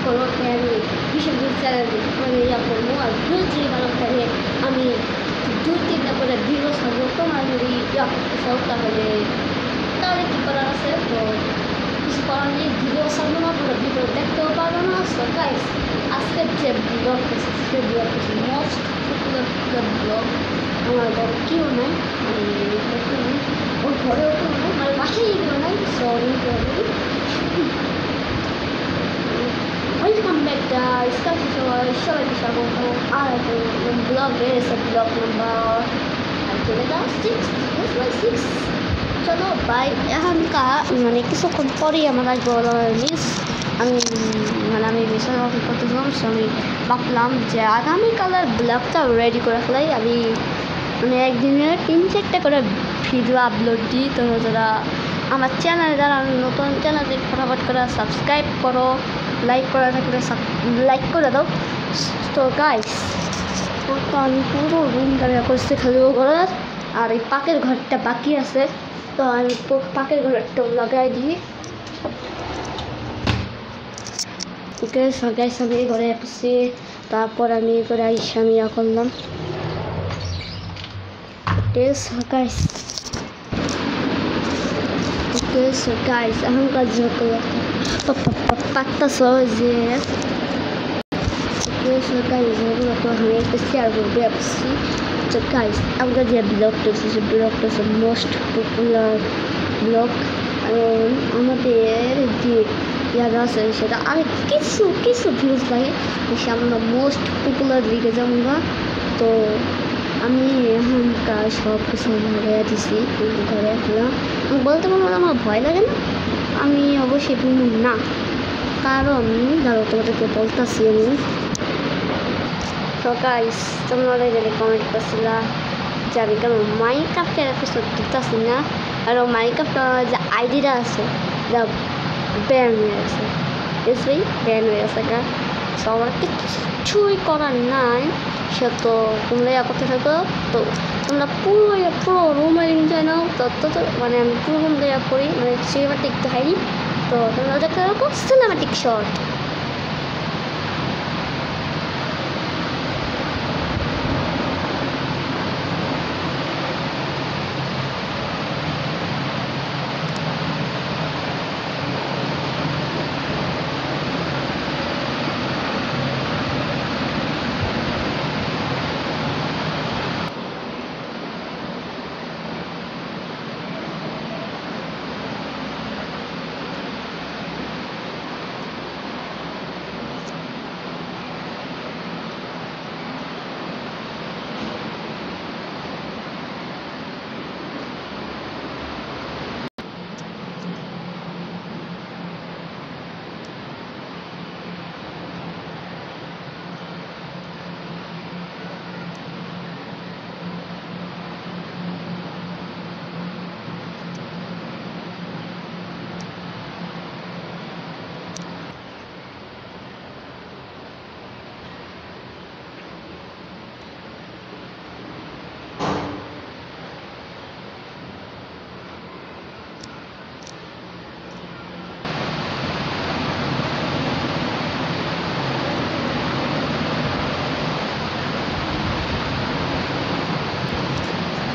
করো আমি বিশেষ চ্যানেল মানে ইয়া করবো আর ভিউ যদি ভালো থাকে আমি 2-3টা করে ভিডিও ছাড়বো তোমার যদি ইয়া করতে চাও তাহলে কী করার আছে তো কিছু করার নেই ভিডিও ছাড়বো না পুরো ভিডিও দেখতেও পারবো না সো গাইস আজকের যে ব্লগ সে ব্লগ মোস্ট পপুলার ব্লগ আমার ঘরে কেউ নাই মানে ওর ঘরেও কেউ নাই মানে বাসায় কেউ নাই সো আমি ওয়েলকাম ব্যাক গাইস কাছে সবাইকে স্বাগত আর ব্লগে ব্লগ নাম্বার সিক্স চলো বাই এখনকার মানে কিছুক্ষণ পরেই আমার আসবো মিস আমি বিছানা অফিস করতেছিলাম সো আমি ভাবলাম যে আগামীকালের ব্লগটা রেডি করে ফেলাই আমি মানে একদিনে 3-4টা করে ভিডিও আপলোড দিই তো যারা আমার চ্যানেলে যারা নতুন চ্যানেলটি ফটাফট করে সাবস্ক্রাইব করো লাইক করা থাকলে লাইক করে দাও তো গাইস তো আমি পুরো রুমটা করছি খালি করার আর এই পাকের ঘরটা বাকি আছে তো আমি পাকের ঘরটা লাগাই দিই ওকে গাইস আমি ঘরে আসছি তারপর আমি করে আমি করলাম গাইস ওকে সো গাইস এখনকার পাকতাছ যে ওকে সো গাইস এগুলো তো আমি একটা শেয়ার করবো আসছি তো গাইস আমরা যে ব্লগটা হচ্ছে মোস্ট পপুলার ব্লগ আমাদের যে ইয়ারা আছে সেটা আগে কিছু ভিউজ লাগে সে আমরা মোস্ট পপুলার দিকে যাবো তো আমি এখনকার সব কিছু লাগাইয়া দিছি ঘরে আসলাম আমি বলতে পারবো আমার ভয় লাগে না আমি অবশ্যই বলবো না কারণ ধরো তোমাদেরকে বলতেছি আমি তো গাইস তোমরা গেলে কমেন্ট করছিলা যে আমি কেন মাইক্রাফ্টের এপিসোড দিতেছি না আর মাইক্রাফ্ট যে আইডিটা আছে যা ব্যান হয়ে আছে ব্যান হয়ে আছে গা সো আমার কিছুই করার নাই সে তো তোমরা করতে থাকো তো তোমরা পুরো রুমের এনজয় নাও তো মানে আমি পুরো রুম দেওয়া করি মানে সিনেমাটিক দেখাইনি তো তোমরা দেখতে থাকো cinematic short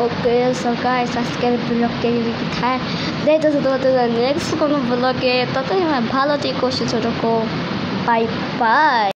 okay so guys আজকের ব্লগটা কি থাকে দেখতেছো তোমাদের নেক্সট কোনো ব্লগে ততই ভালো থেকো সুস্থ থেকো বাই বাই।